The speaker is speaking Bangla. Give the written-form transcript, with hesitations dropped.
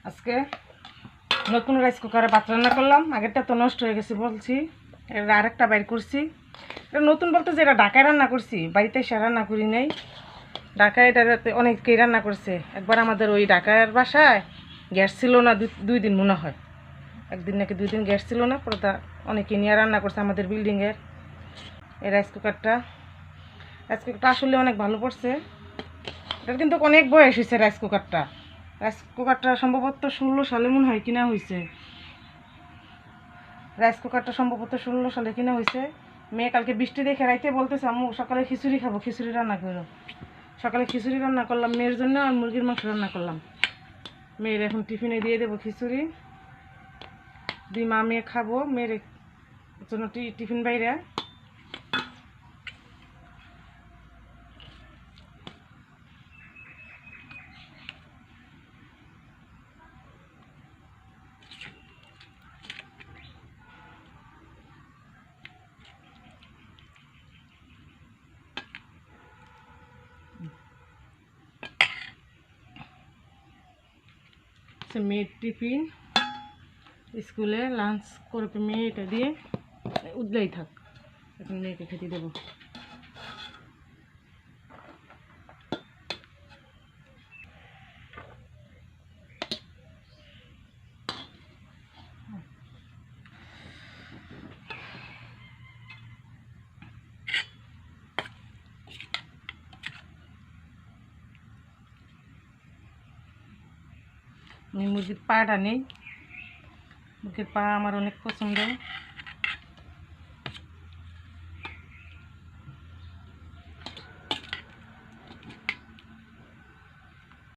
আজকে নতুন রাইস কুকারে ভাত রান্না করলাম। আগেরটা তো নষ্ট হয়ে গেছে বলছি, এটা আরেকটা বাইর করছি। এটা নতুন বলতে যে এটা ঢাকায় রান্না করছি, বাড়িতে সে রান্না করি নাই। ঢাকায় এটাতে অনেকেই রান্না করছে। একবার আমাদের ওই ঢাকার বাসায় গ্যাস ছিল না, 2 দিন মনে হয়, একদিন নাকি 2 দিন গ্যাস ছিল না, পরে তা অনেকে নিয়ে রান্না করছে আমাদের বিল্ডিংয়ের। এই রাইস কুকারটা আসলে অনেক ভালো পড়ছে। এটার কিন্তু অনেক বয়স হয়েছে রাইস কুকারটা সম্ভবত 16 সালে মনে হয় কিনা হয়েছে। রাইস কুকারটা সম্ভবত 16 সালে কিনা হয়েছে। মেয়ে কালকে বৃষ্টি দেখে রাইতে বলতেছে আম্মু সকালে খিচুড়ি খাবো, খিচুড়ি রান্না করো। সকালে খিচুড়ি রান্না করলাম মেয়ের জন্য, আর মুরগির মাংস রান্না করলাম। মেয়ের এখন টিফিনে দিয়ে দেবো খিচুড়ি, মা মেয়ে খাবো। মেয়ের জন্য টিফিন বাইরে। মেয়ের টিফিন, স্কুলে লাঞ্চ করবে মেয়ে, এটা দিয়ে উদলাই থাক। এখন মেয়েকে খেতে দেবো। মুরগির পাটা নেই, মুরগির পা আমার অনেক পছন্দ।